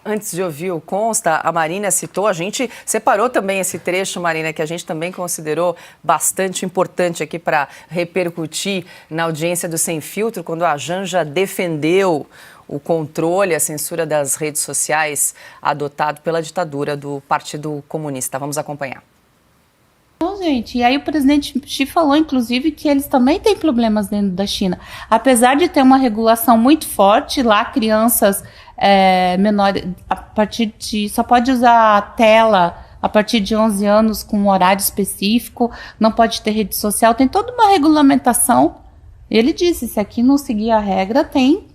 Antes de ouvir o Consta, a Marina citou, a gente separou também esse trecho, Marina, que a gente também considerou bastante importante aqui para repercutir na audiência do Sem Filtro, quando a Janja defendeu o controle, a censura das redes sociais adotado pela ditadura do Partido Comunista. Vamos acompanhar. Não, gente, e aí o presidente Xi falou, inclusive, que eles também têm problemas dentro da China. Apesar de ter uma regulação muito forte, lá crianças menores, a partir de, só pode usar a tela a partir de 11 anos com um horário específico, não pode ter rede social, tem toda uma regulamentação. Ele disse, se aqui não seguir a regra, tem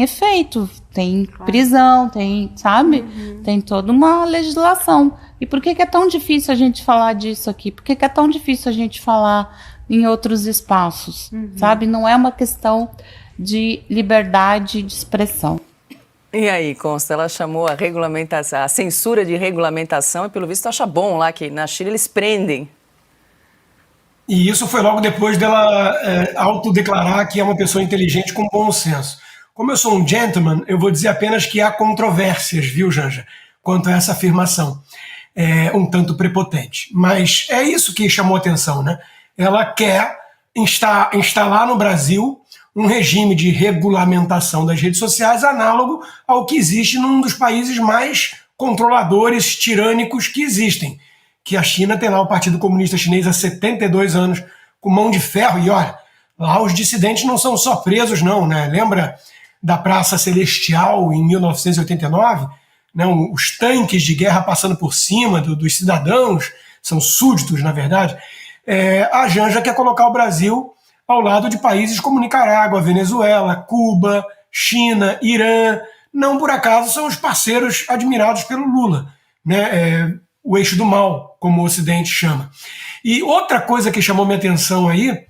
efeito, tem prisão, tem, sabe? Tem toda uma legislação. E por que é tão difícil a gente falar disso aqui? Por que é tão difícil a gente falar em outros espaços, sabe? Não é uma questão de liberdade de expressão. E aí, Consta, ela chamou a regulamentação, a censura de regulamentação, e pelo visto acha bom lá que na China eles prendem. E isso foi logo depois dela autodeclarar que é uma pessoa inteligente com bom senso. Como eu sou um gentleman, eu vou dizer apenas que há controvérsias, viu, Janja, quanto a essa afirmação. Um tanto prepotente. Mas é isso que chamou a atenção, né? Ela quer instalar no Brasil um regime de regulamentação das redes sociais análogo ao que existe num dos países mais controladores, tirânicos que existem, que a China tem lá o Partido Comunista Chinês há 72 anos, com mão de ferro, e olha, lá os dissidentes não são só presos não, né? Lembra da Praça Celestial em 1989? Né, os tanques de guerra passando por cima dos cidadãos, são súditos, na verdade. A Janja quer colocar o Brasil ao lado de países como Nicarágua, Venezuela, Cuba, China, Irã. Não por acaso são os parceiros admirados pelo Lula, né? O eixo do mal, como o Ocidente chama. E outra coisa que chamou minha atenção aí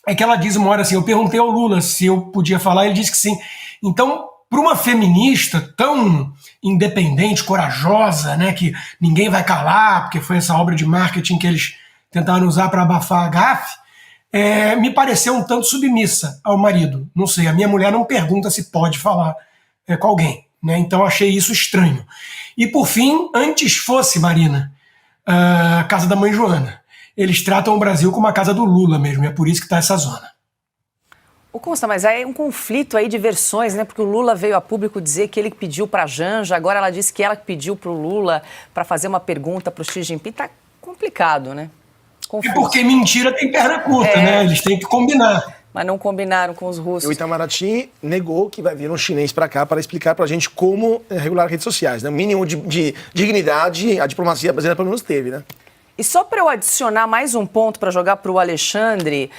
é que ela diz uma hora assim, eu perguntei ao Lula se eu podia falar, ele disse que sim. Então, para uma feminista tão independente, corajosa, né, que ninguém vai calar, porque foi essa obra de marketing que eles tentaram usar para abafar a gafe, me pareceu um tanto submissa ao marido. Não sei, a minha mulher não pergunta se pode falar com alguém, né, então achei isso estranho. E por fim, antes fosse, Marina, a casa da mãe Joana. Eles tratam o Brasil como a casa do Lula mesmo, e é por isso que está essa zona. Ô Consta, mas é um conflito aí de versões, né? Porque o Lula veio a público dizer que ele pediu para a Janja, agora ela disse que ela pediu para o Lula para fazer uma pergunta para o Xi Jinping. Tá complicado, né? Confuso. E porque mentira tem perna curta, né? Eles têm que combinar. Mas não combinaram com os russos. O Itamaraty negou que vai vir um chinês para cá para explicar para a gente como regular redes sociais, né? O mínimo de dignidade a diplomacia brasileira pelo menos teve, né? E só para eu adicionar mais um ponto para jogar para o Alexandre,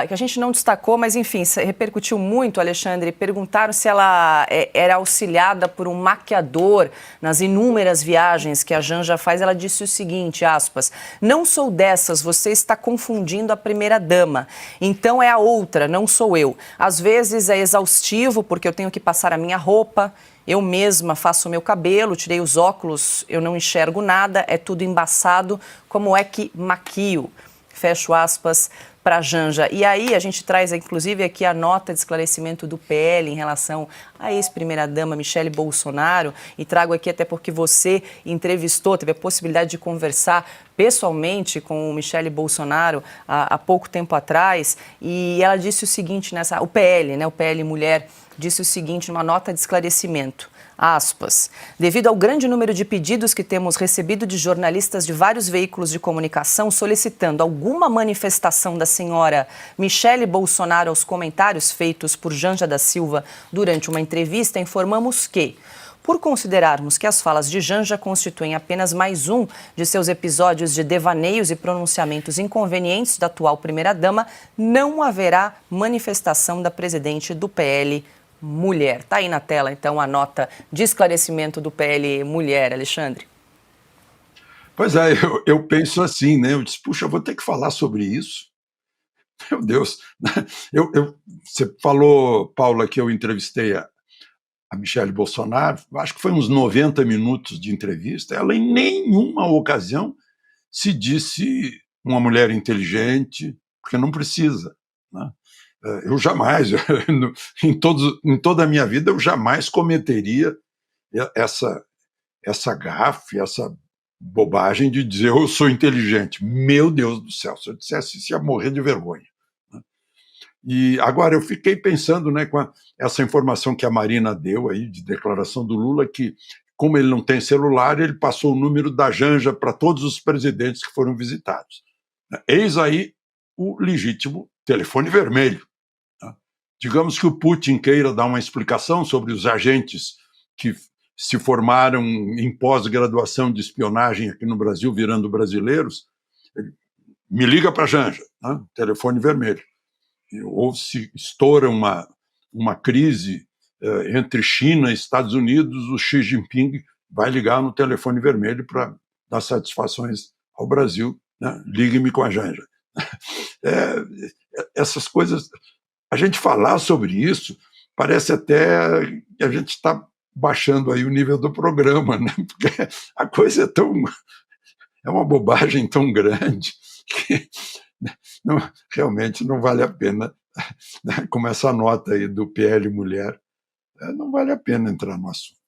que a gente não destacou, mas enfim, repercutiu muito, Alexandre. Perguntaram se ela era auxiliada por um maquiador nas inúmeras viagens que a Janja faz. Ela disse o seguinte, aspas, não sou dessas, você está confundindo a primeira-dama. Então é a outra, não sou eu. Às vezes é exaustivo porque eu tenho que passar a minha roupa. Eu mesma faço o meu cabelo, tirei os óculos, eu não enxergo nada, é tudo embaçado, como é que maquio? Fecho aspas para a Janja. E aí a gente traz, inclusive, aqui a nota de esclarecimento do PL em relação à ex-primeira-dama Michele Bolsonaro, e trago aqui até porque você entrevistou, teve a possibilidade de conversar pessoalmente com o Michele Bolsonaro há pouco tempo atrás, e ela disse o seguinte, o PL, né, o PL Mulher, disse o seguinte numa nota de esclarecimento, aspas, devido ao grande número de pedidos que temos recebido de jornalistas de vários veículos de comunicação solicitando alguma manifestação da senhora Michele Bolsonaro aos comentários feitos por Janja da Silva durante uma entrevista, informamos que, por considerarmos que as falas de Janja constituem apenas mais um de seus episódios de devaneios e pronunciamentos inconvenientes da atual primeira-dama, não haverá manifestação da presidente do PL Mulher. Está aí na tela, então, a nota de esclarecimento do PL Mulher, Alexandre. Pois é, eu penso assim, né? Eu disse, puxa, eu vou ter que falar sobre isso. Meu Deus. Você falou, Paula, que eu entrevistei a Michele Bolsonaro, acho que foi uns 90 minutos de entrevista, ela em nenhuma ocasião se disse uma mulher inteligente, porque não precisa, né? Eu jamais, em toda a minha vida, eu jamais cometeria essa gafe, essa bobagem de dizer eu sou inteligente. Meu Deus do céu, se eu dissesse isso, ia morrer de vergonha. E agora eu fiquei pensando, né, com essa informação que a Marina deu aí, de declaração do Lula, que como ele não tem celular, ele passou o número da Janja para todos os presidentes que foram visitados. Eis aí o legítimo telefone vermelho. Digamos que o Putin queira dar uma explicação sobre os agentes que se formaram em pós-graduação de espionagem aqui no Brasil, virando brasileiros, me liga para a Janja, né? Telefone vermelho. Ou se estoura uma crise entre China e Estados Unidos, o Xi Jinping vai ligar no telefone vermelho para dar satisfações ao Brasil, né? Ligue-me com a Janja. Essas coisas, a gente falar sobre isso, parece até que a gente está baixando aí o nível do programa, né? Porque a coisa é uma bobagem tão grande que realmente não vale a pena, como essa nota aí do PL Mulher, não vale a pena entrar no assunto.